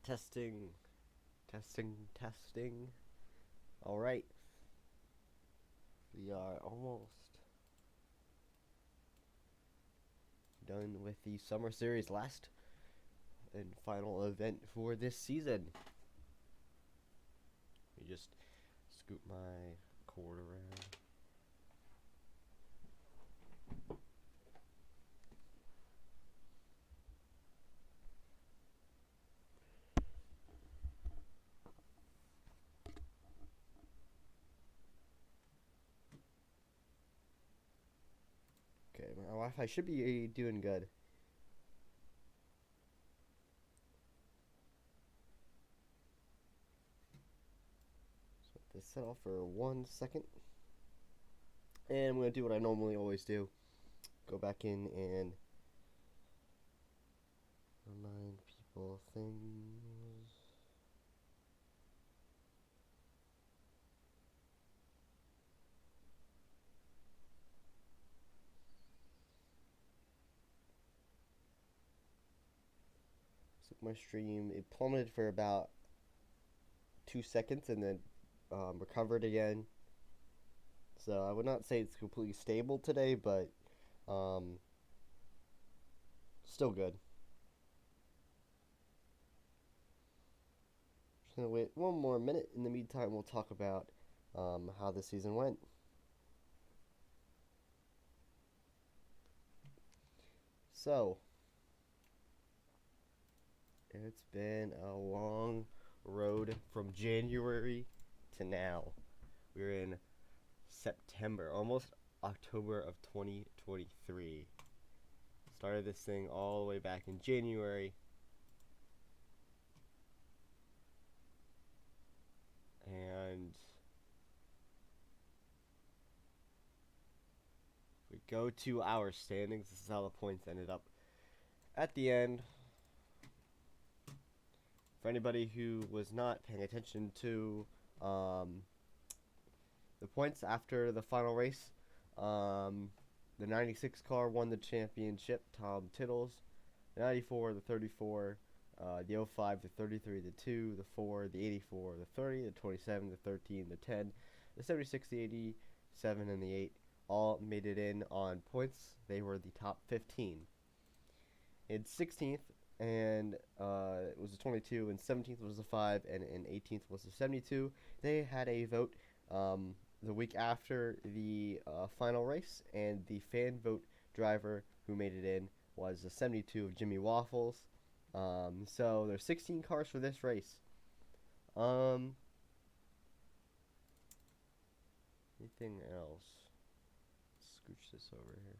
Testing, testing. Alright. We are almost done with the Summer Series, last and final event for this season. Let me just scoop my cord around. Okay, my Wi-Fi should be doing good. So let this set off for 1 second. And I'm going to do what I normally always do. Go back in and remind people things. So my stream, it plummeted for about 2 seconds and then recovered again. So I would not say it's completely stable today, but still good. Just gonna wait 1 more minute. In the meantime, we'll talk about how the season went. So, it's been a long road from January to now. We're in September, almost October of 2023. Started this thing all the way back in January. And if we go to our standings, this is how the points ended up at the end. For anybody who was not paying attention to the points after the final race, the 96 car won the championship, Tom Tittles. The 94, the 34, the 05, the 33, the 2, the 4, the 84, the 30, the 27, the 13, the 10, the 76, the 87, and the 8 all made it in on points. They were the top 15. In 16th, and it was a 22, and 17th was a 5, and 18th was a 72. They had a vote the week after the final race, and the fan vote driver who made it in was a 72 of Jimmy Waffles. So there's 16 cars for this race. Anything else? Scooch this over here.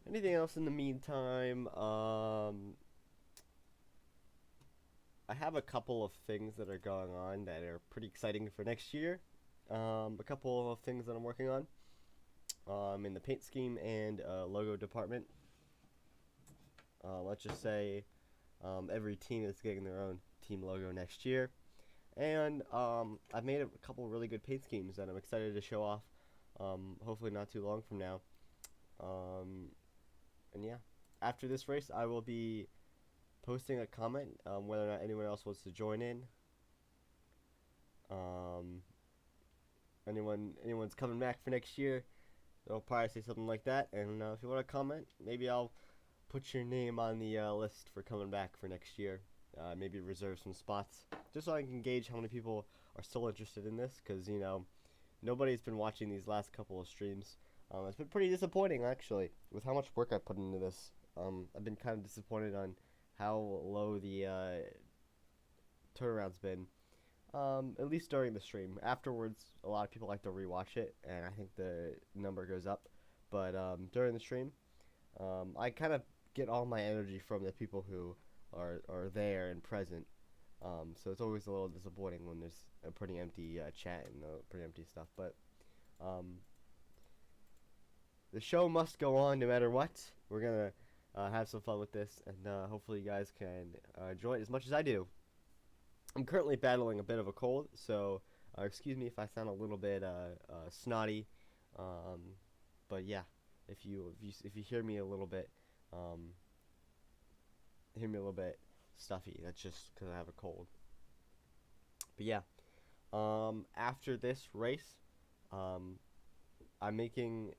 Anything else in the meantime? I have a couple of things that are going on that are pretty exciting for next year. A couple of things that I'm working on in the paint scheme and logo department. Let's just say every team is getting their own team logo next year. And I've made a couple of really good paint schemes that I'm excited to show off, hopefully not too long from now. And yeah, after this race, I will be posting a comment whether or not anyone else wants to join in. Anyone's coming back for next year, they'll probably say something like that. And if you want to comment, maybe I'll put your name on the list for coming back for next year. Maybe reserve some spots, just so I can gauge how many people are still interested in this, because, you know, nobody's been watching these last couple of streams. It's been pretty disappointing, actually, with how much work I put into this. I've been kind of disappointed on how low the turnaround's been, at least during the stream. Afterwards, a lot of people like to rewatch it, and I think the number goes up. But during the stream, I kind of get all my energy from the people who are there and present. So it's always a little disappointing when there's a pretty empty chat and pretty empty stuff. But the show must go on no matter what. We're going to have some fun with this, and hopefully you guys can enjoy it as much as I do. I'm currently battling a bit of a cold, so Or excuse me if I sound a little bit snotty. But yeah, if you um, hear me a little bit stuffy, that's just because I have a cold. But yeah, after this race, um, I'm making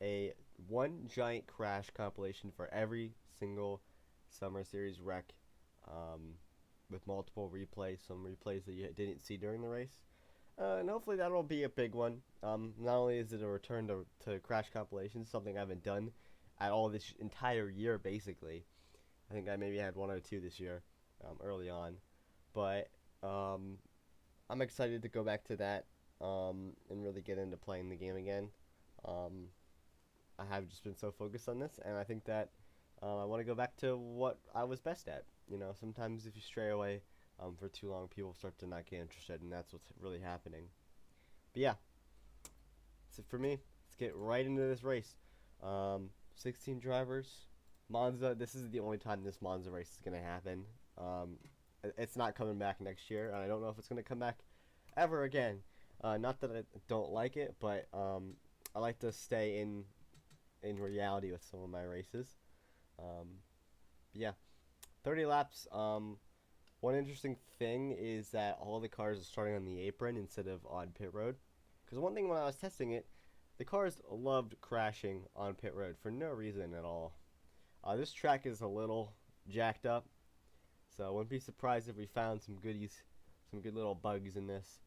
a one giant crash compilation for every single Summer Series wreck, um, with multiple replays, some replays that you didn't see during the race. And hopefully that'll be a big one. Not only is it a return to crash compilations, something I haven't done at all this entire year, basically. I think I maybe had one or two this year, early on. But I'm excited to go back to that, and really get into playing the game again. Um, I have just been so focused on this, and I think that I want to go back to what I was best at. Sometimes if you stray away for too long, people start to not get interested, and that's what's really happening. But yeah, that's it for me. Let's get right into this race. 16 drivers, Monza. This is the only time this Monza race is going to happen. It's not coming back next year, and I don't know if it's going to come back ever again. Not that I don't like it, but I like to stay in reality with some of my races. Yeah, 30 laps. One interesting thing is that all the cars are starting on the apron instead of on pit road. Because one thing when I was testing it, the cars loved crashing on pit road for no reason at all. This track is a little jacked up, so I wouldn't be surprised if we found some good little bugs in this.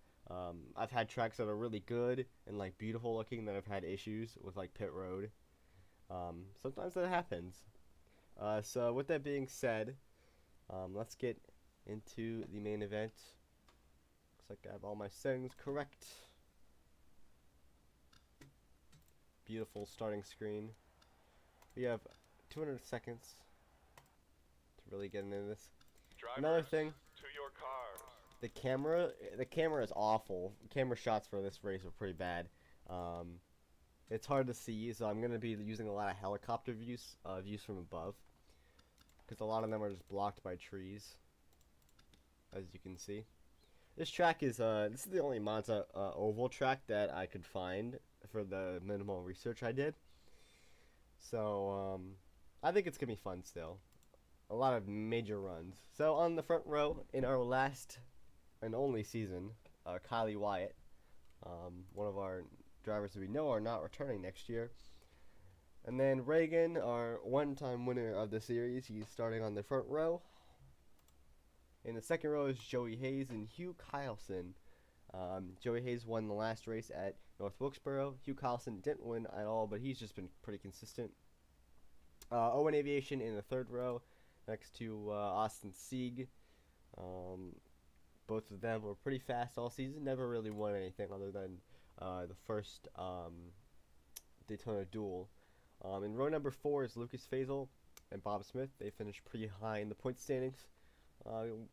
I've had tracks that are really good and like beautiful looking that have had issues with like pit road. Sometimes that happens. So with that being said, let's get into the main event. Looks like I have all my settings correct. Beautiful starting screen. We have 200 seconds to really get into this. Drivers, another thing, to your cars. the camera is awful. Camera shots for this race are pretty bad. It's hard to see, so I'm going to be using a lot of helicopter views from above, because a lot of them are just blocked by trees, as you can see. This track is this is the only Monza oval track that I could find for the minimal research I did. So I think it's gonna be fun still. A lot of major runs. So on the front row in our last and only season, Kylie Wyatt, one of our drivers that we know are not returning next year. And then Reagan, our one-time winner of the series, he's starting on the front row. In the second row is Joey Hayes and Hugh Kylson. Joey Hayes won the last race at North Wilkesboro. Hugh Kylson didn't win at all, but he's just been pretty consistent. Owen Aviation in the third row, next to Austin Sieg. Both of them were pretty fast all season. Never really won anything other than the first Daytona Duel. In row number 4 is Lucas Faisal and Bob Smith. They finished pretty high in the point standings.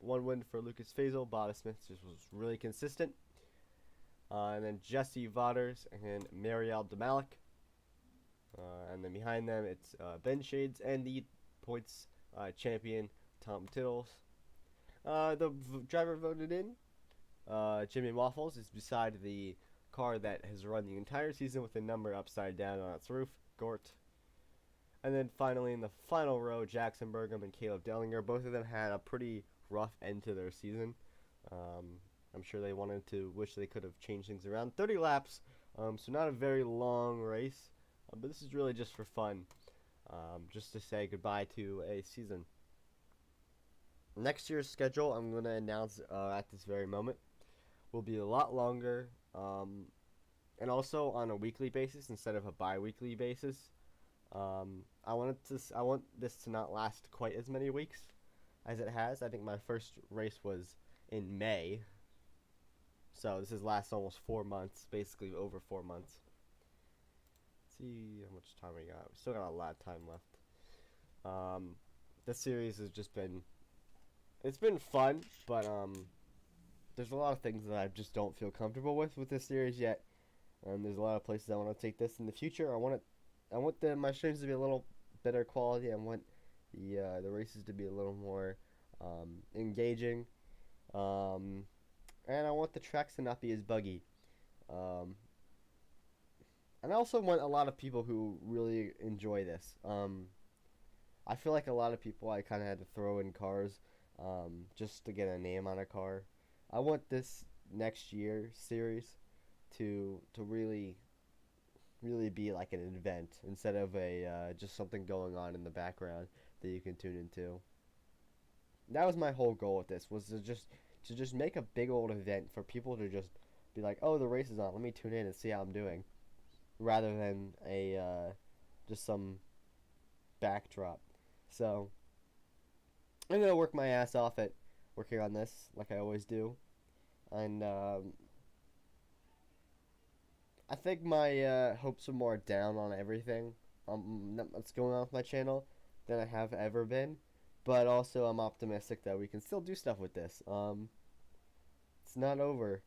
One win for Lucas Faisal. Bob Smith just was really consistent. And then Jesse Vaughters and Marielle DeMalik. And then behind them it's Ben Shades and the points champion Tom Tittles. The driver voted in, Jimmy Waffles, is beside the car that has run the entire season with the number upside down on its roof, Gort. And then finally in the final row, Jackson Burgum and Caleb Dellinger. Both of them had a pretty rough end to their season. I'm sure they wanted to wish they could have changed things around. 30 laps, so not a very long race, but this is really just for fun, just to say goodbye to a season. Next year's schedule, I'm going to announce at this very moment, will be a lot longer, and also on a weekly basis instead of a bi-weekly basis. I want this to not last quite as many weeks as it has. I think my first race was in May, so this has lasted almost 4 months, basically over 4 months. Let's see how much time we got. We still got a lot of time left. This series has just been, it's been fun, but there's a lot of things that I just don't feel comfortable with this series yet. There's a lot of places I want to take this in the future. I want my streams to be a little better quality. I want the races to be a little more engaging. and I want the tracks to not be as buggy. Um, and I also want a lot of people who really enjoy this. I feel like a lot of people I kind of had to throw in cars just to get a name on a car. I want this next year series to really be like an event instead of a just something going on in the background that you can tune into. That was my whole goal with this, was to just make a big old event for people to just be like, oh, the race is on, let me tune in and see how I'm doing, rather than a just some backdrop. So I'm gonna work my ass off at working on this like I always do, and I think my hopes are more down on everything that's going on with my channel than I have ever been. But also, I'm optimistic that we can still do stuff with this. It's not over.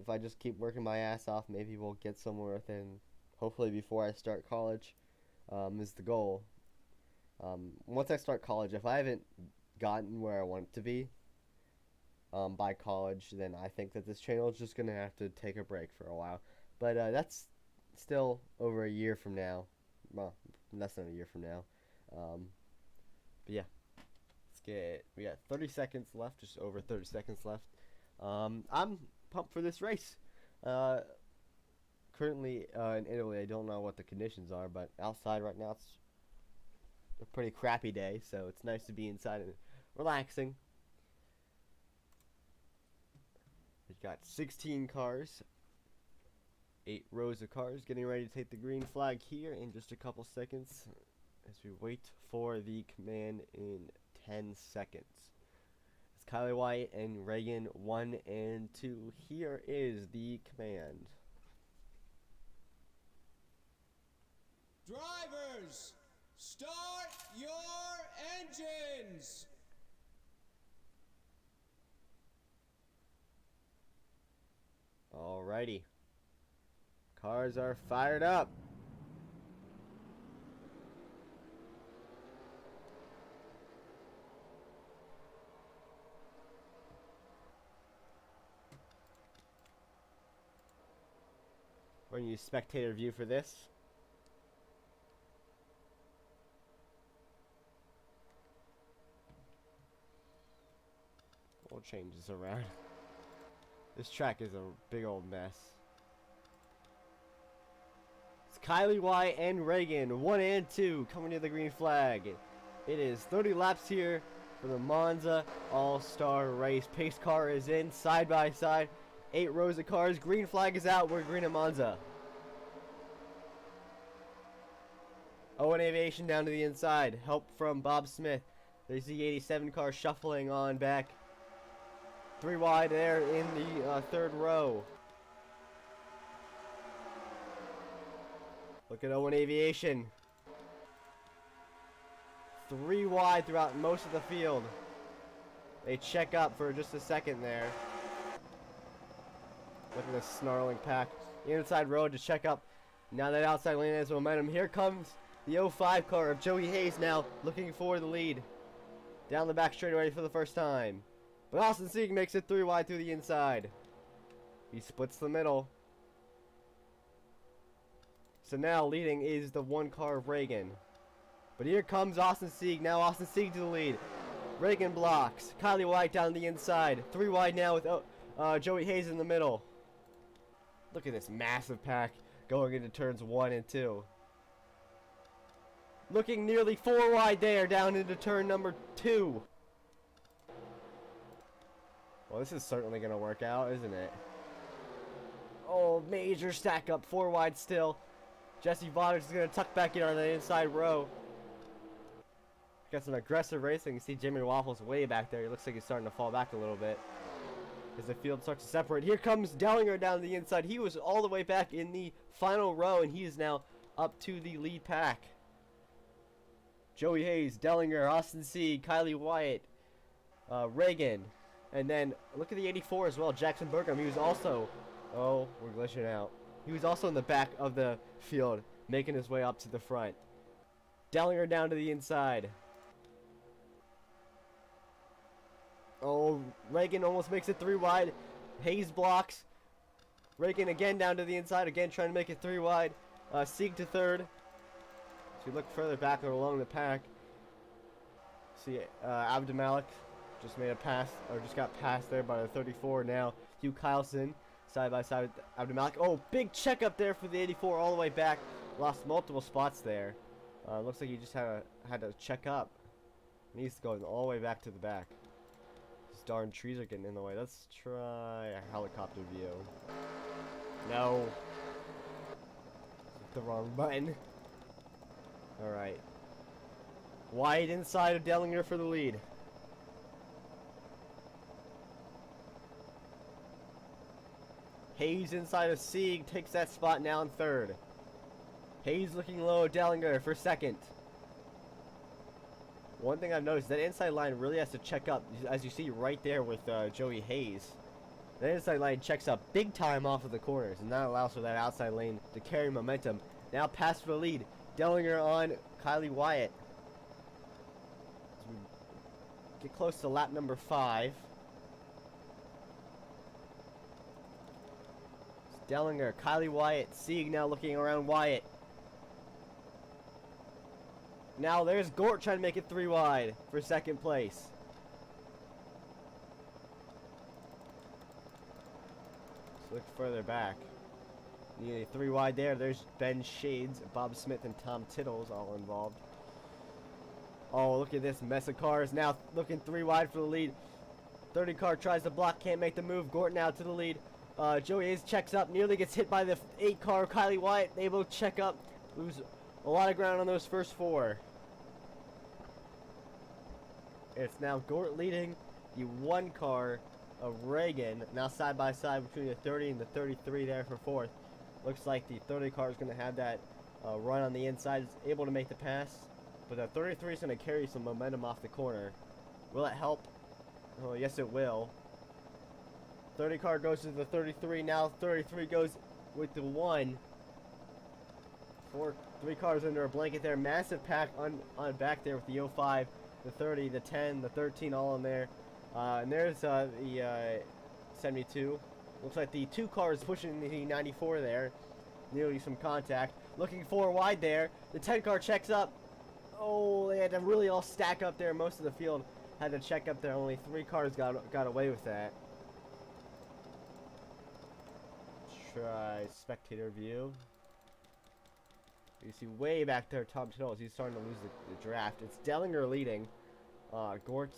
If I just keep working my ass off, maybe we'll get somewhere within, hopefully before I start college, is the goal. Once I start college, if I haven't gotten where I want it to be by college, then I think that this channel is just going to have to take a break for a while. But that's still over a year from now. Well, less than a year from now. But yeah, we got 30 seconds left, just over 30 seconds left. I'm pumped for this race. Currently in Italy, I don't know what the conditions are, but outside right now it's a pretty crappy day, so it's nice to be inside and relaxing. We've got 16 cars, 8 rows of cars getting ready to take the green flag here in just a couple seconds as we wait for the command in 10 seconds. It's Kylie White and Reagan 1 and 2. Here is the command. Drivers, start your engines! Alrighty. Cars are fired up. We're going to use spectator view for this. We'll change this around. This track is a big old mess. It's Kylie White and Reagan 1 and 2 coming to the green flag. It is 30 laps here for the Monza All-Star race. Pace car is in side by side. 8 rows of cars. Green flag is out. We're green at Monza. Owen Aviation down to the inside. Help from Bob Smith. There's the 87 car shuffling on back. 3 wide there in the third row. Look at Owen Aviation. 3 wide throughout most of the field. They check up for just a second there. Look at this snarling pack. Inside road to check up. Now that outside lane has momentum. Here comes the 05 car of Joey Hayes now looking for the lead. Down the back straightaway for the first time. But Austin Sieg makes it 3 wide through the inside. He splits the middle. So now leading is the 1 car of Reagan. But here comes Austin Sieg. Now Austin Sieg to the lead. Reagan blocks. Kylie White down the inside. 3 wide now with Joey Hayes in the middle. Look at this massive pack going into turns 1 and 2. Looking nearly 4 wide there down into turn number 2. Well, this is certainly going to work out, isn't it? Oh, major stack up. 4 wide still. Jesse Vodich is going to tuck back in on the inside row. Got some aggressive racing. You see Jimmy Waffles way back there. He looks like he's starting to fall back a little bit as the field starts to separate. Here comes Dellinger down the inside. He was all the way back in the final row, and he is now up to the lead pack. Joey Hayes, Dellinger, Austin Sieg, Kylie Wyatt, Reagan. And then look at the 84 as well, Jackson Burkham. He was also, oh, we're glitching out. He was also in the back of the field, making his way up to the front. Dellinger down to the inside. Oh, Reagan almost makes it 3 wide. Hayes blocks. Reagan again down to the inside, again trying to make it 3 wide. Sieg to third. So you look further back along the pack. See, Abdumalik just made a pass, or just got passed there by the 34 now. Hugh Kylson side by side with Abdumalik. Oh, big check up there for the 84 all the way back. Lost multiple spots there. Looks like he just had to check up. And he's going all the way back to the back. These darn trees are getting in the way. Let's try a helicopter view. No. The wrong button. Alright. Wide inside of Dellinger for the lead. Hayes inside of Sieg takes that spot now in third. Hayes looking low at Dellinger for second. One thing I've noticed, that inside line really has to check up, as you see right there with Joey Hayes. That inside line checks up big time off of the corners, and that allows for that outside lane to carry momentum. Now pass for the lead. Dellinger on Kylie Wyatt. As we get close to lap number 5. It's Dellinger, Kylie Wyatt, Sieg now looking around Wyatt. Now there's Gort trying to make it 3 wide for second place. Let's look further back. Nearly 3 wide there. There's Ben Shades, Bob Smith, and Tom Tittles all involved. Oh, look at this mess of cars. Now looking 3 wide for the lead. 30 car tries to block, can't make the move. Gort now to the lead. Joey Hayes checks up, nearly gets hit by the 8 car. Kylie Wyatt able to check up. Lose a lot of ground on those first 4. It's now Gort leading the 1 car of Reagan. Now side by side between the 30 and the 33 there for 4th. Looks like the 30 car is going to have that run on the inside. It's able to make the pass. But the 33 is going to carry some momentum off the corner. Will it help? Oh, yes it will. 30 car goes to the 33. Now 33 goes with the 1. 3 cars under a blanket there. Massive pack on back there with the 05, the 30, the 10, the 13 all in there. And there's the 72. Looks like the 2 cars pushing the 94 there. Nearly some contact. Looking 4 wide there. The 10 car checks up. Oh, they had to really all stack up there. Most of the field had to check up there. Only 3 cars got away with that. Try spectator view. You see way back there Tom Tittles. He's starting to lose the draft. It's Dellinger leading. Gort,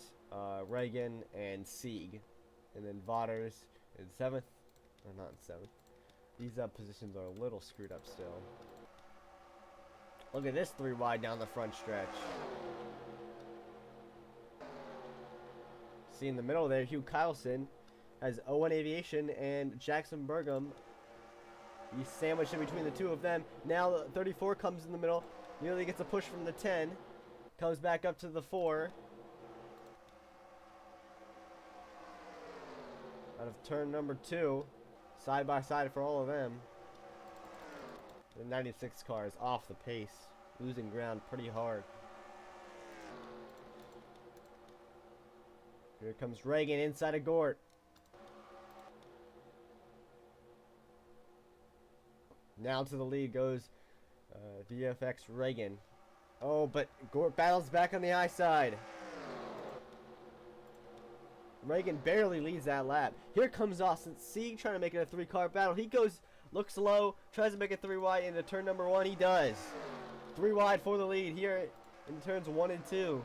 Reagan, and Sieg. And then Vaughters in 7th. Or not in 7th. These positions are a little screwed up still. Look at this 3 wide down the front stretch. See in the middle there, Hugh Kylson has Owen Aviation and Jackson Burgum. He's sandwiched in between the 2 of them. Now the 34 comes in the middle. Nearly gets a push from the 10. Comes back up to the 4. Out of turn number 2. Side by side for all of them. The 96 car is off the pace. Losing ground pretty hard. Here comes Reagan inside of Gort. Now to the lead goes VFX Reagan. Oh, but Gort battles back on the high side. Reagan barely leads that lap. Here comes Austin Sieg trying to make it a 3-car battle. He goes, looks low, tries to make it 3 wide into turn number 1. He does. 3 wide for the lead here in turns 1 and 2.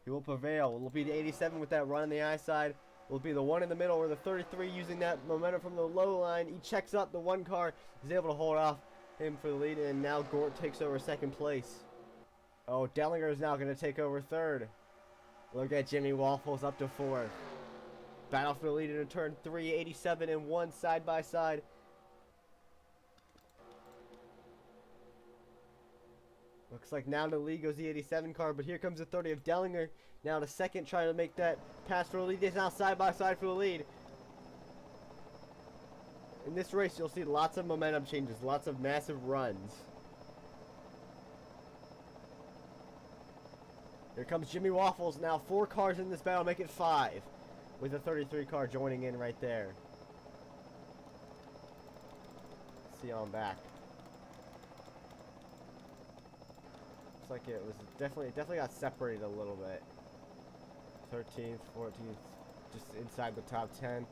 He will prevail. It will be the 87 with that run on the high side. It will be the 1 in the middle or the 33 using that momentum from the low line. He checks up the 1 car. He's able to hold off him for the lead, and now Gort takes over 2nd place. Oh, Dellinger is now going to take over 3rd. Look at Jimmy Waffles up to 4th. Battle for the lead into turn 3, 87 and 1 side by side. Looks like now to the lead goes the 87 car, but here comes the 30 of Dellinger. Now to 2nd, trying to make that pass for the lead. It's now side by side for the lead. In this race, you'll see lots of momentum changes, lots of massive runs. Here comes Jimmy Waffles. Now 4 cars in this battle, make it 5. with the 33 car joining in right there. See on back. Looks like it was definitely got separated a little bit. 13th, 14th, just inside the top 10.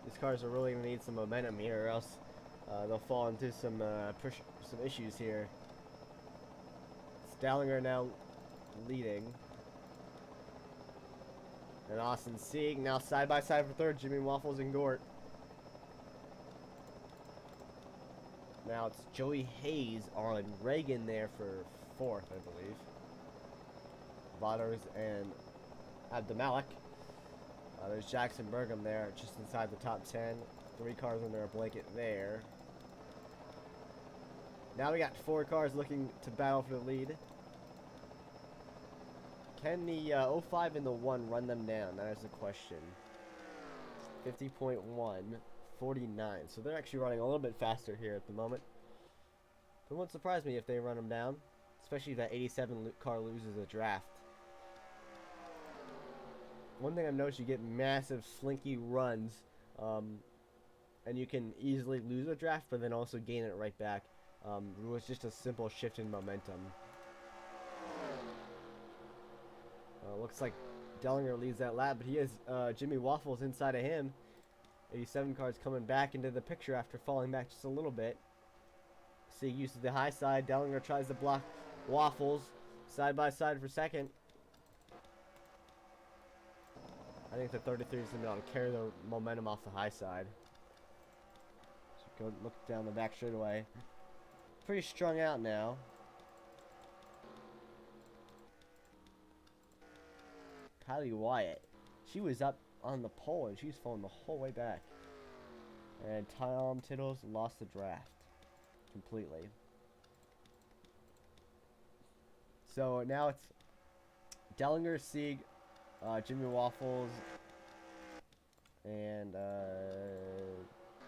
These cars are really gonna need some momentum here, or else they'll fall into some issues here. Stallinger now leading, and Austin Sieg now side by side for third. Jimmy Waffles and Gort. Now it's Joey Hayes on Reagan there for fourth, I believe. Vados and Abdamalik. There's Jackson Burgum there, just inside the top 10. 3 cars under a blanket there. Now we got 4 cars looking to battle for the lead. Can the 05 and the 1 run them down? That is the question. 50.1, 49. So they're actually running a little bit faster here at the moment. It wouldn't surprise me if they run them down, especially if that 87 car loses a draft. One thing I've noticed, you get massive slinky runs, and you can easily lose a draft, but then also gain it right back. It was just a simple shift in momentum. Looks like Dellinger leads that lap, but he has Jimmy Waffles inside of him. 87 cars coming back into the picture after falling back just a little bit. Sieg uses the high side. Dellinger tries to block Waffles side by side for second. I think the 33 is going to be able to carry the momentum off the high side. So go look down the back straightaway. Pretty strung out now. Kylie Wyatt. She was up on the pole and she's falling the whole way back. And Tom Tittles lost the draft completely. So now it's Dellinger, Sieg, Jimmy Waffles, and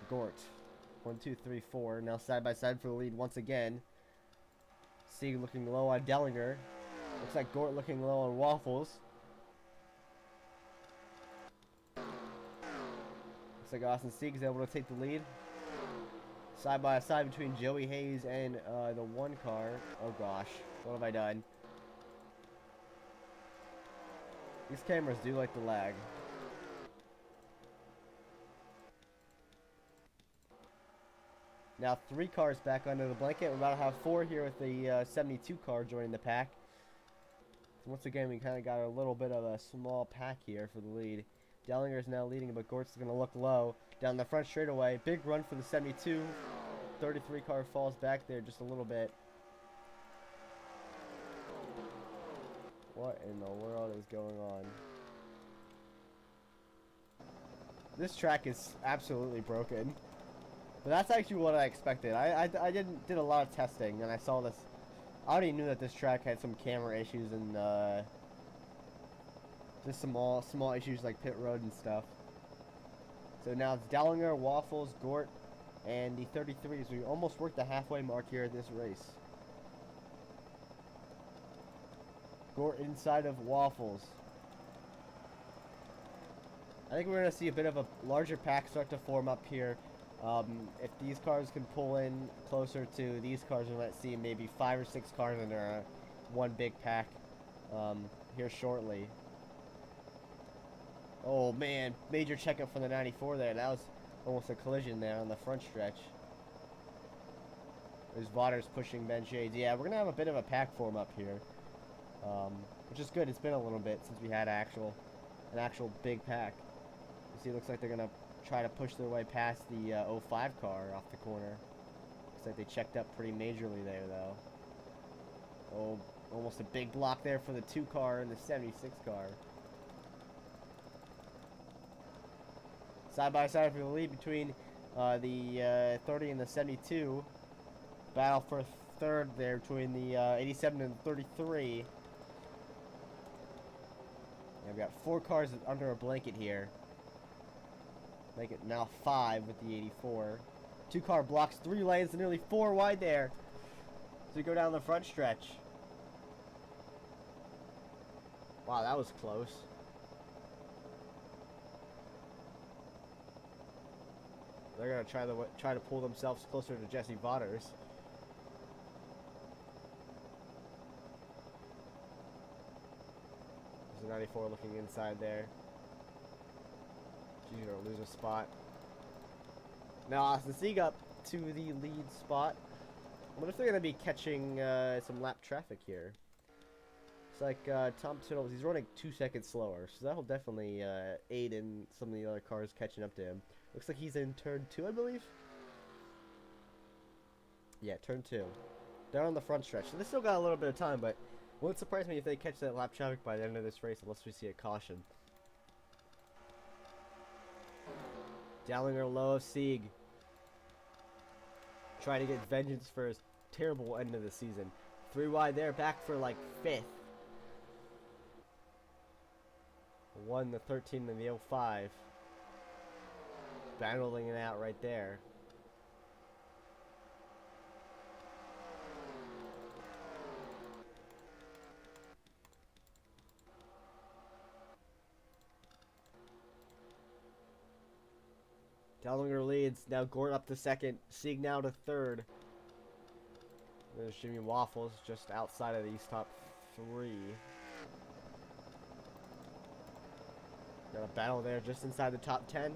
Gort. 1, 2, 3, 4. Now side by side for the lead once again. Sieg looking low on Dellinger. Looks like Gort looking low on Waffles. Looks like Austin Sieg is able to take the lead. Side by side between Joey Hayes and the 1 car. Oh gosh, what have I done? These cameras do like the lag. Now 3 cars back under the blanket. We're about to have 4 here with the 72 car joining the pack. So once again, we kind of got a little bit of a small pack here for the lead. Dellinger is now leading, but Gort's going to look low. Down the front straightaway. Big run for the 72. 33 car falls back there just a little bit. What in the world is going on? This track is absolutely broken. But that's actually what I expected. I did a lot of testing and I saw this. I already knew that this track had some camera issues and just small issues like pit road and stuff. So now it's Dellinger, Waffles, Gort, and the 33s. We almost worked the halfway mark here at this race. Gort inside of Waffles. I think we're going to see a bit of a larger pack start to form up here. If these cars can pull in closer to these cars, we might see maybe 5 or 6 cars in there, one big pack here shortly. Oh man, major checkup for the 94 there. That was almost a collision there on the front stretch. There's Vados pushing Ben Shades. Yeah, we're going to have a bit of a pack form up here, which is good. It's been a little bit since we had an actual big pack. You see, it looks like they're going to try to push their way past the 05 car off the corner. Looks like they checked up pretty majorly there, though. Oh, almost a big block there for the 2 car and the 76 car. Side by side for the lead between the 30 and the 72. Battle for third there between the 87 and the 33. Yeah, we've got 4 cars under a blanket here. Make it now 5 with the 84. 2 car blocks 3 lanes, nearly 4 wide there. So we go down the front stretch. Wow, that was close. They're gonna try to pull themselves closer to Jesse Vaughters. There's a 94 looking inside there. She's gonna lose a spot. Now Austin Sieg up to the lead spot. I wonder if they're gonna be catching some lap traffic here. It's like Tom Tiddles, he's running 2 seconds slower, so that'll definitely aid in some of the other cars catching up to him. Looks like he's in turn 2, I believe. Yeah, turn 2. They're on the front stretch, so they still got a little bit of time, but wouldn't surprise me if they catch that lap traffic by the end of this race, unless we see a caution. Dowlinger low of Sieg. Trying to get vengeance for his terrible end of the season. 3 wide there, back for like 5th. 1, the 13, and the 05. Battling it out right there. Dowlinger leads. Now Gort up to 2nd. Sieg now to 3rd. There's Jimmy Waffles just outside of these top 3. Got a battle there just inside the top 10.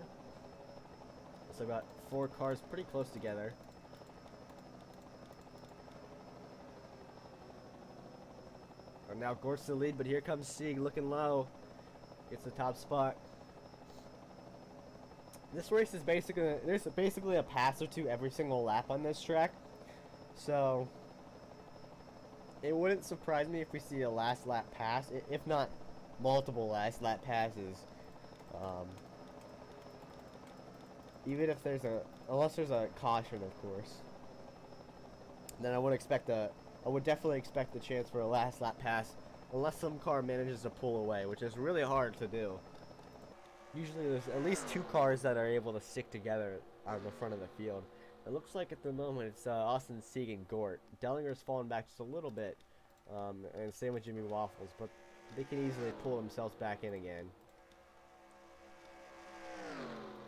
So about 4 cars pretty close together. And now Gort's the lead, but here comes Sieg looking low. Gets the top spot. This race is there's basically a pass or two every single lap on this track. So it wouldn't surprise me if we see a last lap pass, if not multiple last lap passes. Even if unless there's a caution, of course. Then I would definitely expect the chance for a last lap pass, unless some car manages to pull away, which is really hard to do. Usually there's at least 2 cars that are able to stick together on the front of the field. It looks like at the moment it's Austin Sieg and Gort. Dellinger's fallen back just a little bit, and same with Jimmy Waffles, but they can easily pull themselves back in again.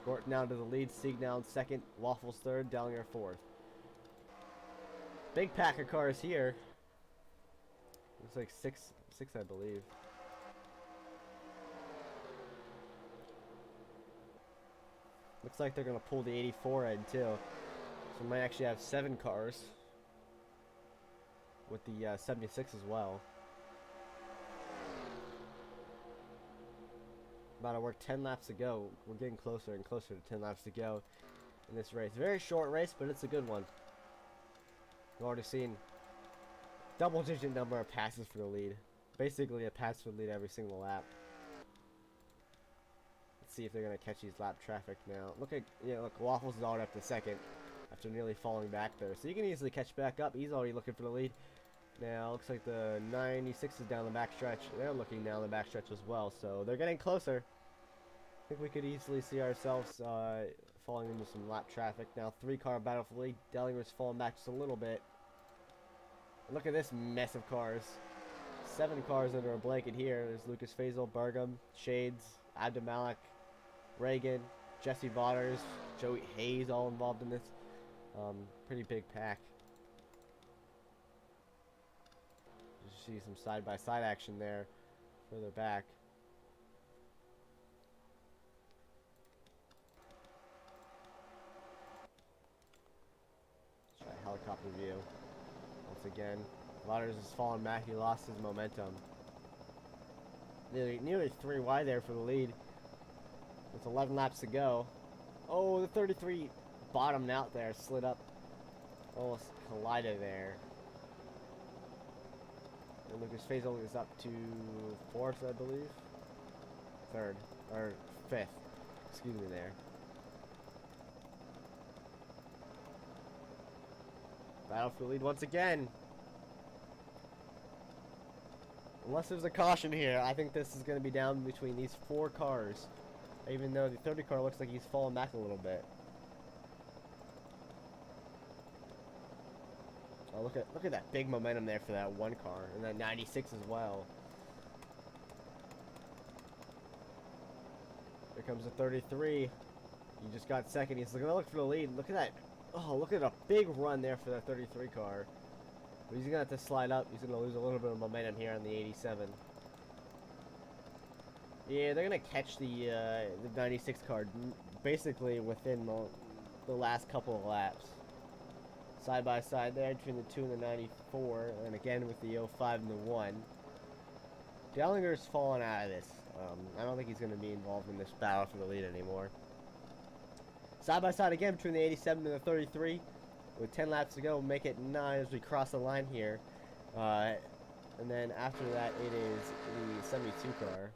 Gort now to the lead, Sieg now in 2nd, Waffles 3rd, Dellinger 4th. Big pack of cars here. Looks like six I believe. Looks like they're going to pull the 84 in too. So we might actually have 7 cars. With the 76 as well. About to work 10 laps to go. We're getting closer and closer to 10 laps to go in this race. Very short race, but it's a good one. We've already seen double-digit number of passes for the lead. Basically a pass for the lead every single lap. Let's see if they're going to catch these lap traffic now. Look, Waffles is already up to 2nd after nearly falling back there. So you can easily catch back up. He's already looking for the lead. Now, looks like the 96 is down the back stretch. They're looking down the back stretch as well, so they're getting closer. I think we could easily see ourselves falling into some lap traffic. Now, 3-car battle for the lead. Dellinger's falling back just a little bit. And look at this mess of cars. 7 cars under a blanket here. There's Lucas Faisal, Bergam, Shades, Abdimalik, Reagan, Jesse Vaughters, Joey Hayes all involved in this. Pretty big pack. You see some side-by-side action there further back. Let's try a helicopter view. Once again, Vaughters has fallen back. He lost his momentum. Nearly 3 wide there for the lead. With 11 laps to go. Oh, the 33 bottomed out there, slid up. Almost collided there. And Lucas Faisal is up to 4th, I believe. 3rd. Or 5th. Excuse me there. Battle for the lead once again. Unless there's a caution here, I think this is going to be down between these 4 cars. Even though the 30 car looks like he's fallen back a little bit. Oh, look at that big momentum there for that 1 car, and that 96 as well. Here comes the 33. He just got second. He's gonna look for the lead. Look at that. Oh, look at a big run there for that 33 car. But he's gonna have to slide up. He's gonna lose a little bit of momentum here on the 87. Yeah, they're gonna catch the 96 car basically within the last couple of laps. Side by side there between the 2 and the 94, and again with the 05 and the 1. Dellinger's fallen out of this. I don't think he's going to be involved in this battle for the lead anymore. Side by side again between the 87 and the 33. With 10 laps to go, we'll make it 9 as we cross the line here. And then after that, it is the 72 car.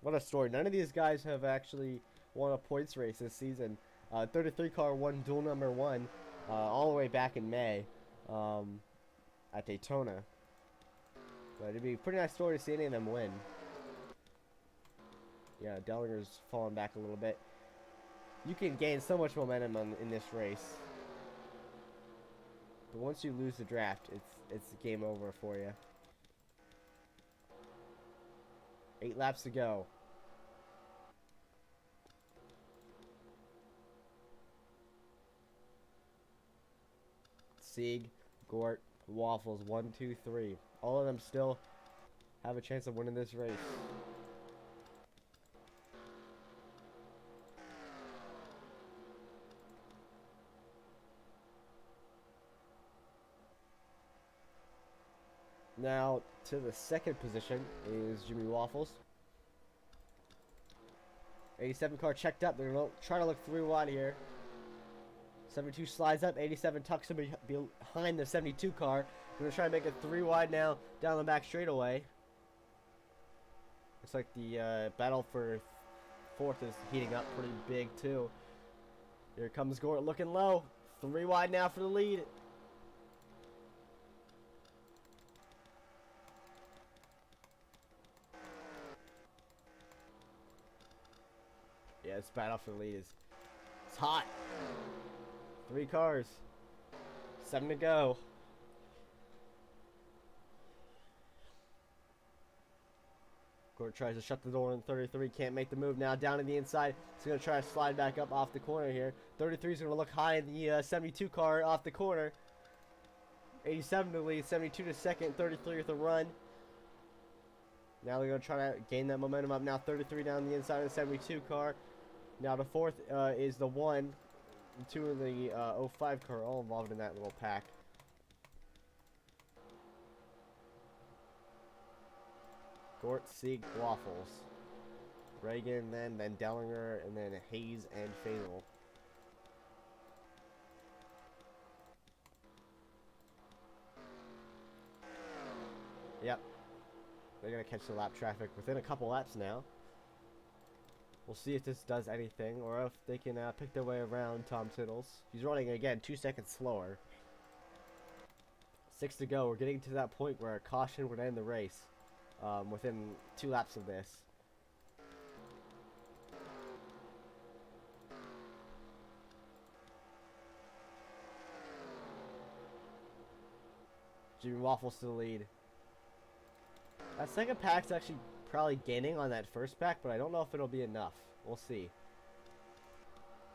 What a story. None of these guys have actually won a points race this season. 33 car won dual number 1 all the way back in May at Daytona. But it'd be a pretty nice story to see any of them win. Yeah, Dellinger's falling back a little bit. You can gain so much momentum in this race. But once you lose the draft, it's game over for you. 8 laps to go. Sieg, Gort, Waffles, 1, 2, 3. All of them still have a chance of winning this race. Now, to the second position is Jimmy Waffles. 87 car checked up. They're going to try to look 3 wide here. 72 slides up. 87 tucks him behind the 72 car. Going to try to make it 3 wide now down the back straightaway. Looks like the battle for 4th is heating up pretty big too. Here comes Gort looking low. 3 wide now for the lead. Yeah, this battle for the lead is it's hot. 3 cars. 7 to go. Gort tries to shut the door in 33. Can't make the move now. Down to the inside. He's going to try to slide back up off the corner here. 33 is going to look high in the 72 car off the corner. 87 to lead. 72 to second. 33 with a run. Now they're going to try to gain that momentum up. Now 33 down the inside of the 72 car. Now the 4th is the 1. And 2 of the 05 car all involved in that little pack. Gort, Sieg, Waffles. Reagan, then Dellinger, and then Hayes and Faisal. Yep. They're going to catch the lap traffic within a couple laps now. We'll see if this does anything, or if they can pick their way around Tom Tiddles. He's running, again, 2 seconds slower. 6 to go. We're getting to that point where a caution would end the race within 2 laps of this. Jimmy Waffles to the lead. That second pack's actually probably gaining on that first pack, but I don't know if it'll be enough. We'll see.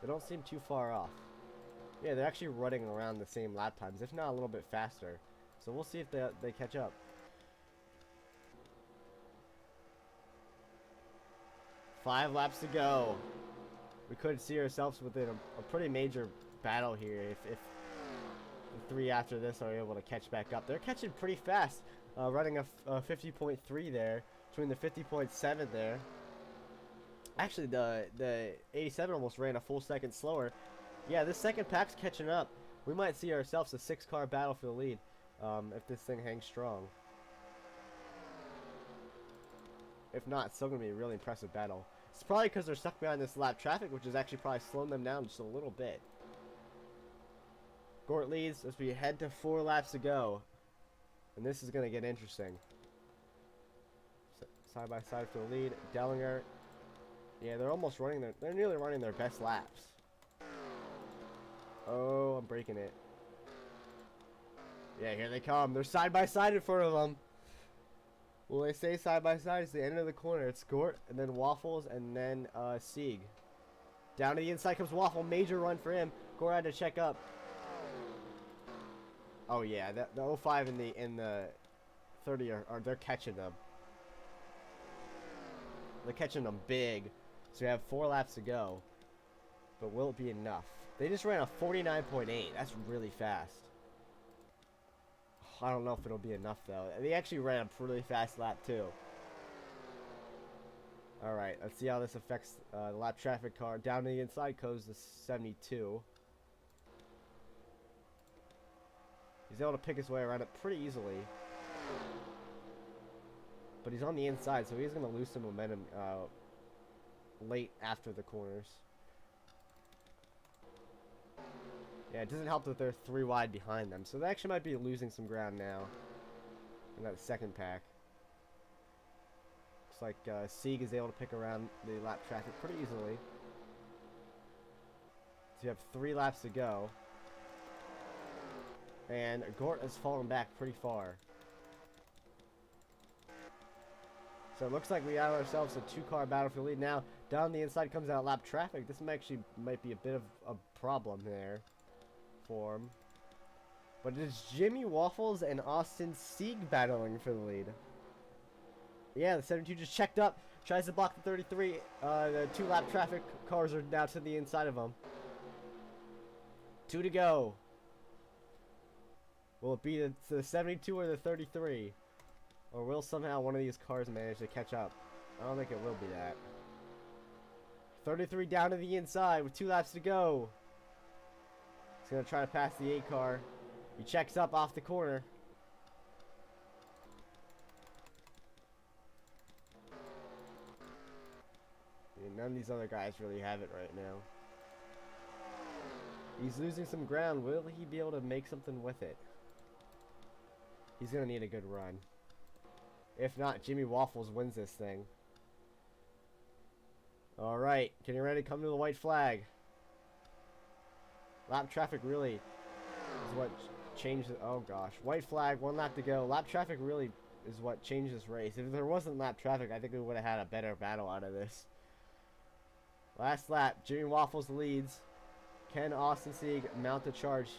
They don't seem too far off. Yeah, they're actually running around the same lap times, if not a little bit faster. So we'll see if they catch up. 5 laps to go. We could see ourselves within a pretty major battle here if the 3 after this are able to catch back up. They're catching pretty fast, running a 50.3 there, between the 50.7 there. Actually, the 87 almost ran a full second slower. Yeah, this second pack's catching up. We might see ourselves a 6-car battle for the lead if this thing hangs strong. If not, it's still going to be a really impressive battle. It's probably because they're stuck behind this lap traffic, which is actually probably slowing them down just a little bit. Gort leads as we head to 4 laps to go. And this is going to get interesting. Side by side for the lead. Dellinger. Yeah, they're almost running they're nearly running their best laps. Oh, I'm breaking it. Yeah, here they come. They're side by side in front of them. Will they stay side by side? It's the end of the corner. It's Gort, and then Waffles, and then Sieg. Down to the inside comes Waffle. Major run for him. Gore had to check up. Oh yeah, the 05 and the 30 are they're catching them. They're catching them big. So we have 4 laps to go. But will it be enough? They just ran a 49.8. That's really fast. I don't know if it'll be enough though. They actually ran a really fast lap too. Alright, let's see how this affects the lap traffic car. Down to the inside goes the 72. He's able to pick his way around it pretty easily. But he's on the inside, so he's going to lose some momentum late after the corners. Yeah, it doesn't help that they're 3 wide behind them. So they actually might be losing some ground now in that second pack. Looks like Sieg is able to pick around the lap traffic pretty easily. So you have 3 laps to go. And Gort has fallen back pretty far. So it looks like we have ourselves a 2-car battlefield lead. Now, down the inside comes out lap traffic. This might be a bit of a problem there for him. But it's Jimmy Waffles and Austin Sieg battling for the lead. Yeah, the 72 just checked up. Tries to block the 33. The 2 lap traffic cars are now to the inside of him. 2 to go. Will it be the 72 or the 33? Or will somehow one of these cars manage to catch up? I don't think it will be that. 33 down to the inside with 2 laps to go. He's going to try to pass the 8 car. He checks up off the corner. None of these other guys really have it right now. He's losing some ground. Will he be able to make something with it? He's going to need a good run. If not, Jimmy Waffles wins this thing. Alright, getting ready to come to the white flag. Lap traffic really is what changed. Oh gosh. White flag, 1 lap to go. Lap traffic really is what changed this race. If there wasn't lap traffic, I think we would have had a better battle out of this. Last lap, Jimmy Waffles leads. Can Austin Sieg mount the charge?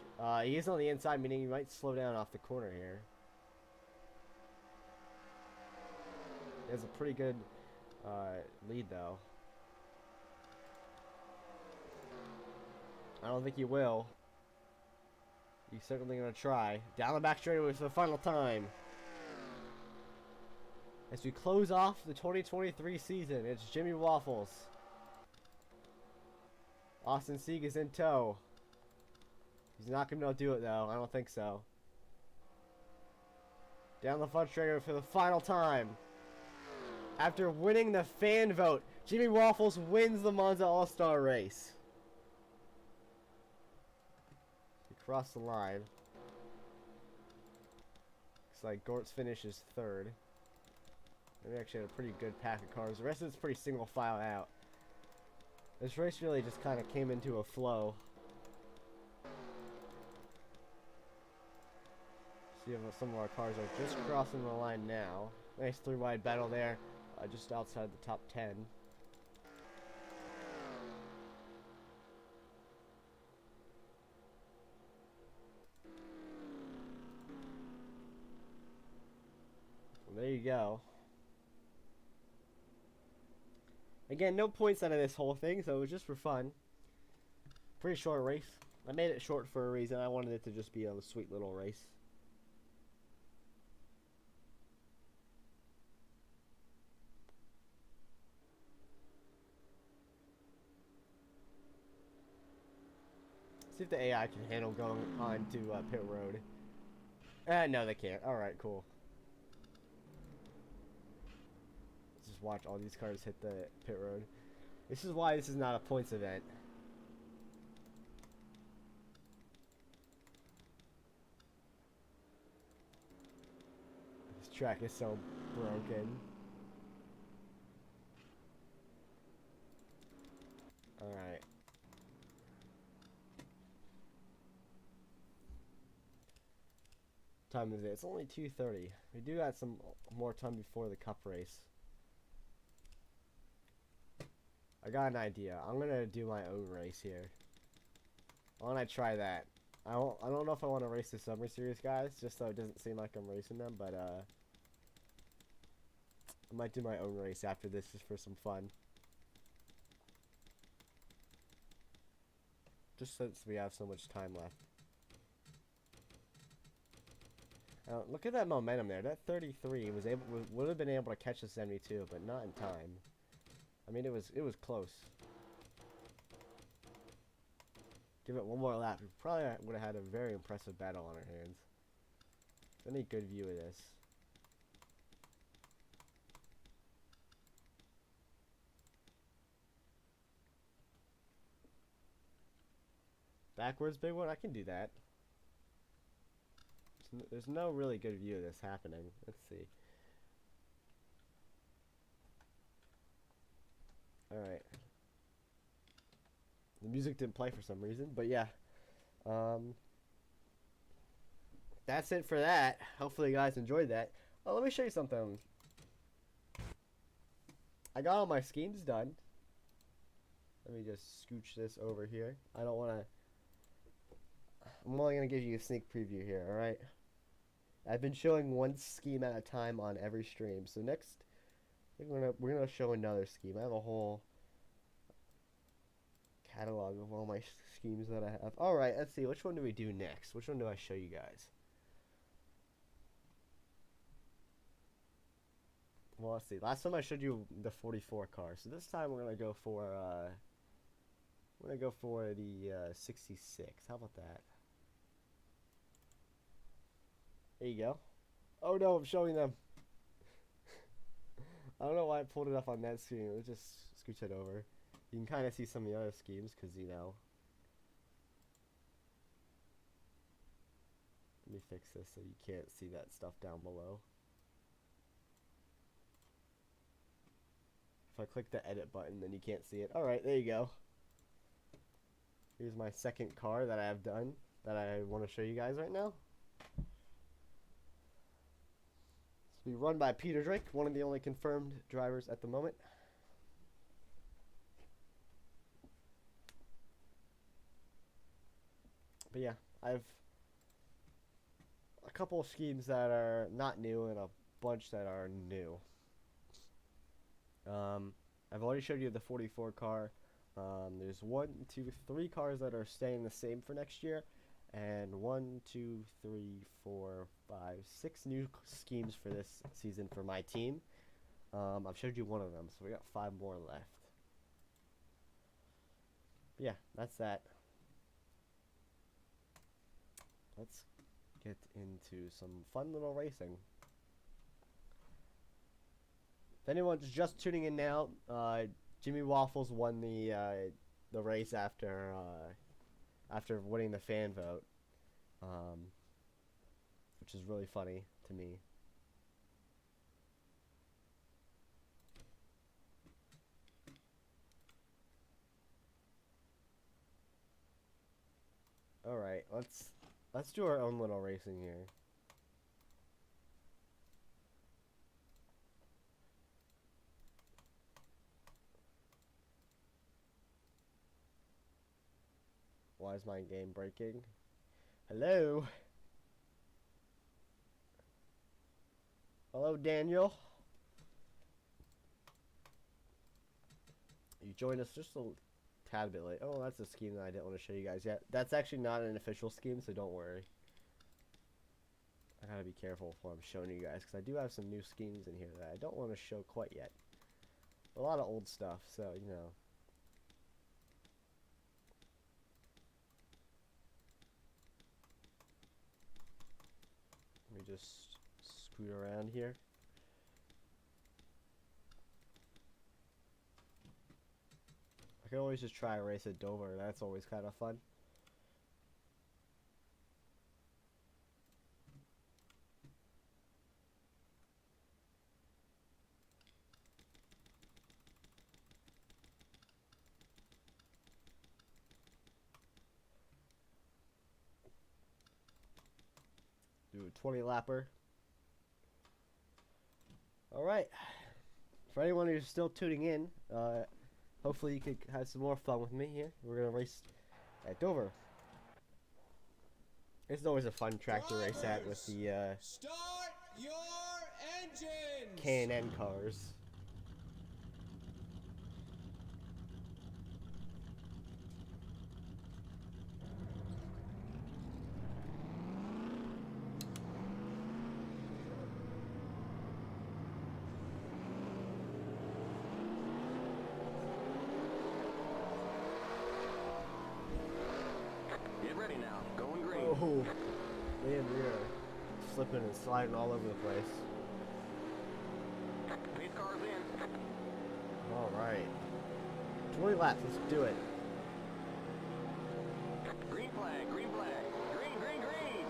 He is on the inside, meaning he might slow down off the corner here. He has a pretty good lead, though. I don't think he will. He's certainly going to try. Down the back straightaway for the final time. As we close off the 2023 season, it's Jimmy Waffles. Austin Sieg is in tow. He's not going to do it, though. I don't think so. Down the front straightaway for the final time. After winning the fan vote, Jimmy Waffles wins the Monza All-Star race. He crossed the line. Looks like Gortz finishes 3rd. And we actually had a pretty good pack of cars. The rest of it's pretty single file out. This race really just kind of came into a flow. See if some of our cars are just crossing the line now. Nice 3-wide battle there. Just outside the top 10. Well, there you go. Again, no points out of this whole thing, so it was just for fun. Pretty short race. I made it short for a reason. I wanted it to just be a sweet little race. See if the AI can handle going on to pit road. No, they can't. Alright, cool. Let's just watch all these cars hit the pit road. This is why this is not a points event. This track is so broken. Alright. Time is it? It's only 2:30. We do got some more time before the cup race. I I got an idea. I'm gonna do my own race here. Why don't I try that? I don't know if I want to race the Summer Series guys, just so it doesn't seem like I'm racing them, but I might do my own race after this just for some fun. Just since we have so much time left. Look at that momentum there. That 33 would have been able to catch the 72, but not in time. I mean, it was close. Give it one more lap. We probably would have had a very impressive battle on our hands. Any good view of this? Backwards big one? I can do that. There's no really good view of this happening. Let's see. Alright. The music didn't play for some reason, but yeah. That's it for that. Hopefully you guys enjoyed that. Oh, let me show you something. I got all my schemes done. Let me just scooch this over here. I don't want to... I'm only going to give you a sneak preview here, alright? I've been showing one scheme at a time on every stream. So next, we're gonna show another scheme. I have a whole catalog of all my schemes that I have. Alright, let's see. Which one do we do next? Which one do I show you guys? Well, let's see. Last time I showed you the 44 car. So this time we're gonna go for the 66. How about that? There you go. Oh no, I'm showing them. I don't know why I pulled it up on that screen. Let's just scooch it over. You can kind of see some of the other schemes because, you know. Let me fix this so you can't see that stuff down below. If I click the edit button, then you can't see it. Alright, there you go. Here's my second car that I have done that I want to show you guys right now. Be run by Peter Drake, one of the only confirmed drivers at the moment. But yeah, I have a couple of schemes that are not new and a bunch that are new. I've already showed you the 44 car. There's 1, 2, 3 cars that are staying the same for next year. And 1, 2, 3, 4, 5, 6 new schemes for this season for my team. I've showed you one of them, so we got 5 more left. But yeah, that's that. Let's get into some fun little racing. If anyone's just tuning in now, Jimmy Waffles won the race after winning the fan vote, which is really funny to me. All right, let's do our own little racing here. Why is my game breaking? Hello? Hello, Daniel? You joined us just a tad bit late. Oh, that's a scheme that I didn't want to show you guys yet. That's actually not an official scheme, so don't worry. I gotta be careful with what I'm showing you guys, because I do have some new schemes in here that I don't want to show quite yet. A lot of old stuff, so, you know. Let me just scoot around here. I can always just try a race at Dover. That's always kind of fun. Do a 20 lapper. Alright. For anyone who's still tuning in, hopefully you can have some more fun with me here. We're gonna race at Dover. It's always a fun track to race at with the Start your engines. K&N cars. Get ready now. Going green. Oh, man, we are slipping and sliding all over the place. Pace cars in. All right, 20 laps. Let's do it. Green flag. Green flag. Green, green, green.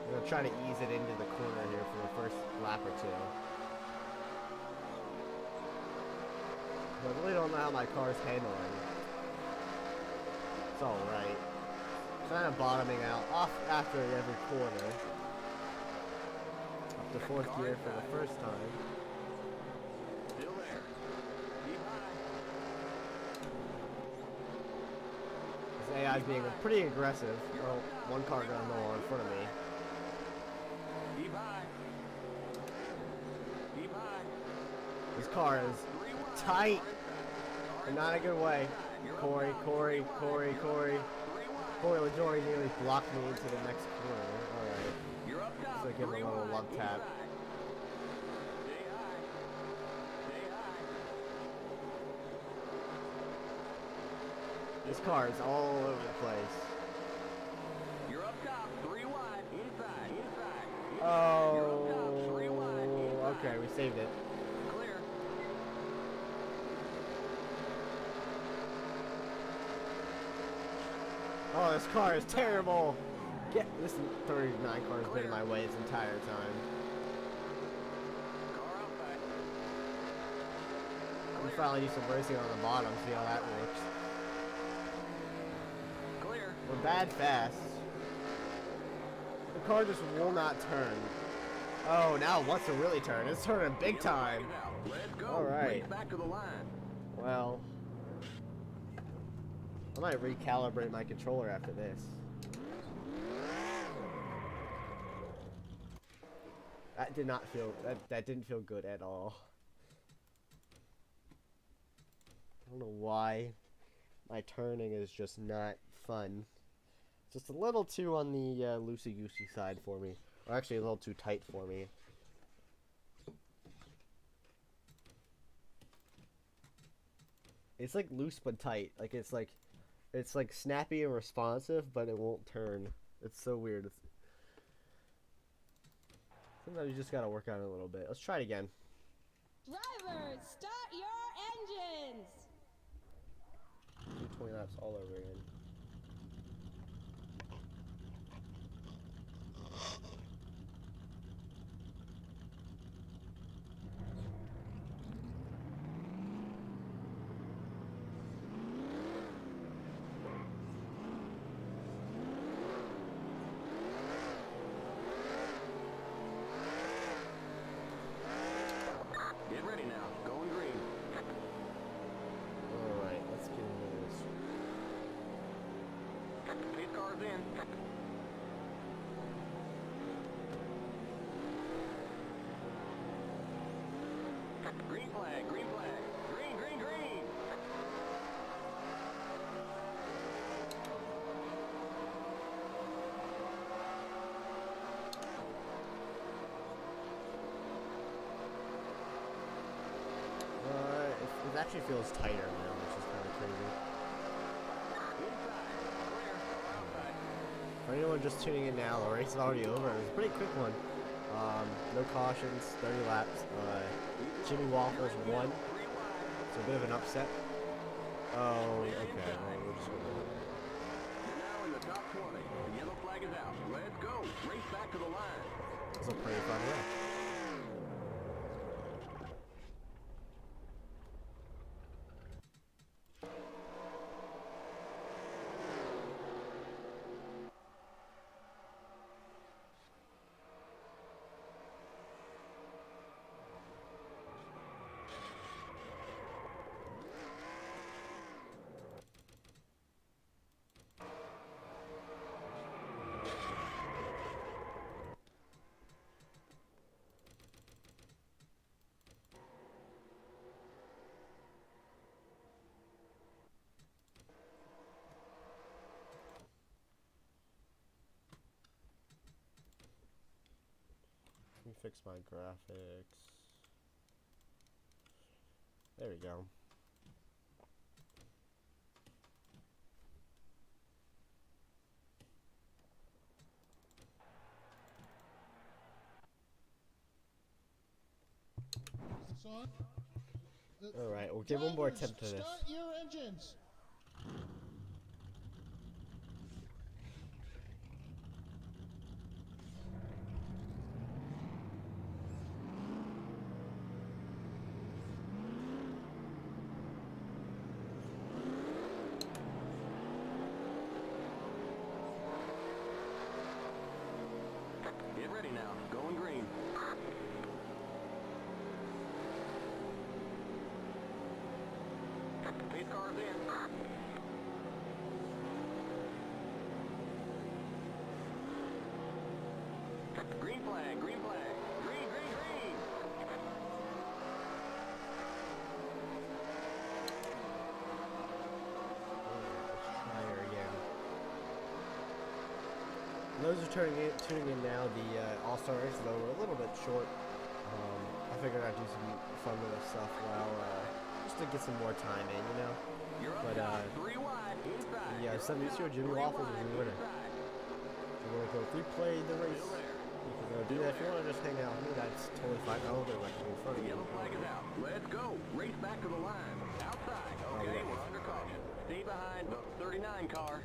I'm gonna try to ease it into the corner here for the first lap or two. But I really don't know how my car's handling. It's alright. Kind of bottoming out off after every corner. Up to fourth gear for the first time. Still there. Keep high. This AI is being pretty aggressive. Oh, one car got no in front of me. Keep high. Keep high. This car is tight in not a good way. Corey LaJoy nearly blocked me into the next corner. Alright. You're up top. So give him a little love tap. Stay high. Stay high. This car is all over the place. You're up top. 3 wide. Inside. Inside. Oh. You're up top. 3 wide. Inside. Okay, we saved it. Clear. Oh, this car is terrible. This 39 car has been in my way this entire time. Car outside. We finally do some racing on the bottom, see how that works. Clear. We're bad fast. The car just will not turn. Oh, now it wants to really turn. It's turning big time. Let's go. All right. Race back to the line. Well, I might recalibrate my controller after this. That did not feel, that didn't feel good at all. I don't know why my turning is just not fun. Just a little too on the loosey-goosey side for me. Or actually a little too tight for me. It's like loose but tight. Like it's like snappy and responsive, but it won't turn. It's so weird. Sometimes you just gotta work on it a little bit. Let's try it again. Drivers, start your engines! Do 20 laps all over again. Get ready now. Going green. Alright, let's get into this. Pace cars in. Green flag. Green flag. Green, green, green. It actually feels tighter now, which is kind of crazy. Inside. Clear. Outside. For anyone just tuning in now, the race is already over. It was a pretty quick one. No cautions, 30 laps. Jimmy Waffles won, 3 wide. so a bit of an upset. Oh, okay. Well, we're just gonna... You're now in the top 20. The yellow flag is out. Let's go. Race back to the line. It's a pretty fun race. fix my graphics. There we go. Alright, we'll give one more attempt to this. Start your engines. Get ready now. Going green. Pace cars in. Green flag, green flag. Green, green, green. Try her again. Those are tuning in now. The All-Star race, though, we're a little bit short. I figured I'd do some fun little stuff while just to get some more time in, you know. You're up But top, 3 wide, inside. yeah, You're up 72 top, Jimmy 3 Waffles is wide, the winner. inside. If you want to go replay the race, Still there. you can do that. If you want to just hang out with me, that's totally fine. Oh, they're right in front of The me. yellow flag is out. Let's go. Race back to the line. Outside. Okay, Alright. we're under caution. Stay behind the 39 car.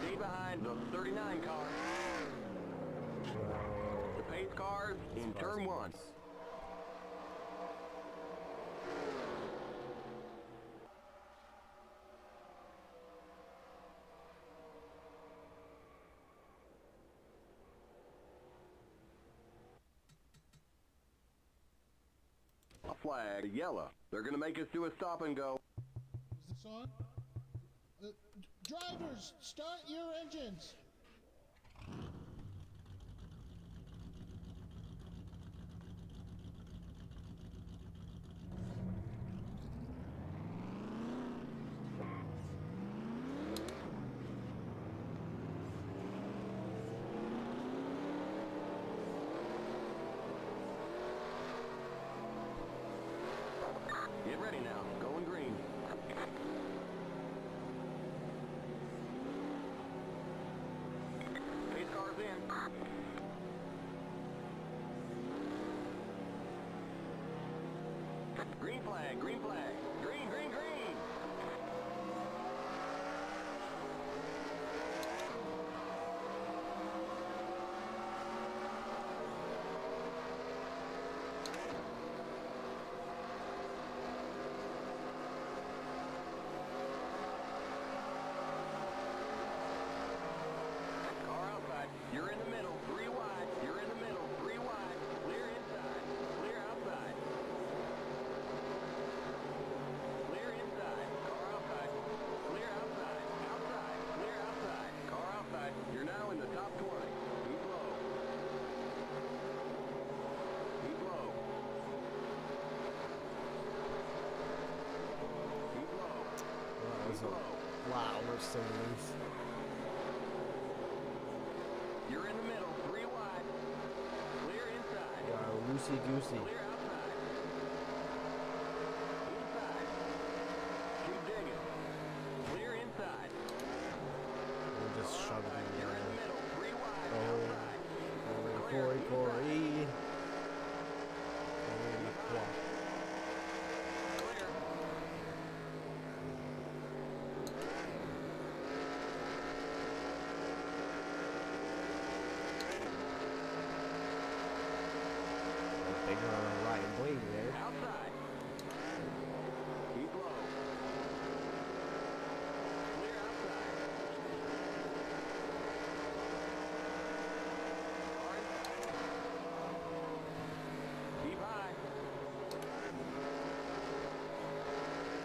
Stay behind the 39 car. The pace cars in turn 1. A flag, yellow. They're gonna make us do a stop and go. Is this on? Drivers, start your engines. Get ready now. Going green. Pace cars in. Green flag, green flag. Green, green, green. Car outside. You're in the middle. 3 wide. You're in the middle. 3 wide. Clear inside. Clear outside. Clear inside. Car outside. Clear outside. Outside. Clear outside. Car outside. You're now in the top 20. Keep low. Keep low. Keep low. That was Keep a low. wow, we're so loose. You're in the middle. 3 wide. Clear inside. Wow, loosey-goosey. Clear outside. Inside. Keep digging. Clear inside. We're just Car shoving outside. it You're in the in. middle. 3 wide. Oh. Outside. Corey. Keep Corey. behind. Clear. Clear. Big Ryan Blaney there. Outside. Keep low. Clear outside. Car inside. Keep high.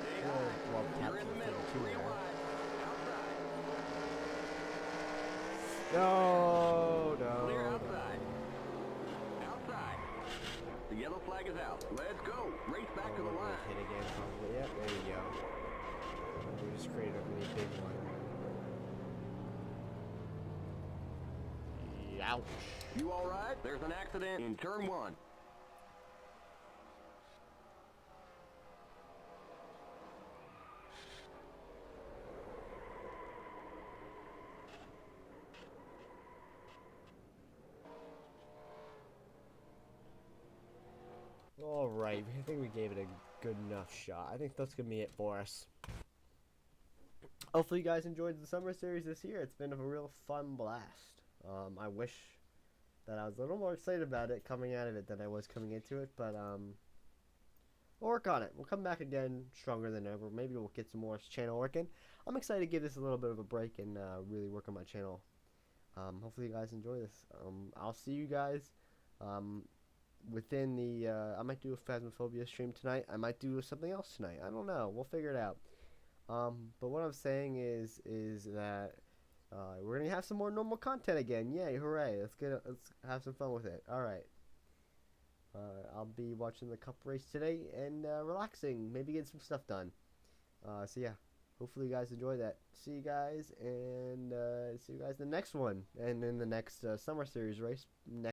Stay Oh, high. well, You're in the captain middle. thing, too, 3 there. wide. Outside. No, no, Clear no. outside. Outside. The yellow flag is out. Let's go. Race back to the line. Hit again, probably. Yep, there you go. We just created a really big one. Ouch. You all right? There's an accident in turn 1. Alright, I think we gave it a good enough shot. I think that's going to be it for us. Hopefully you guys enjoyed the summer series this year. It's been a real fun blast. I wish that I was a little more excited about it coming out of it than I was coming into it, but we'll work on it. We'll come back again stronger than ever. Maybe we'll get some more channel working. I'm excited to give this a little bit of a break and really work on my channel. Hopefully you guys enjoy this. I'll see you guys within the I might do a Phasmophobia stream tonight. I might do something else tonight. I don't know. We'll figure it out. But what I'm saying is that we're gonna have some more normal content again. Yay, hooray. Let's have some fun with it. Alright. I'll be watching the cup race today and relaxing, maybe getting some stuff done. So yeah, hopefully you guys enjoy that. See you guys, and see you guys in the next one, and in the next summer series race next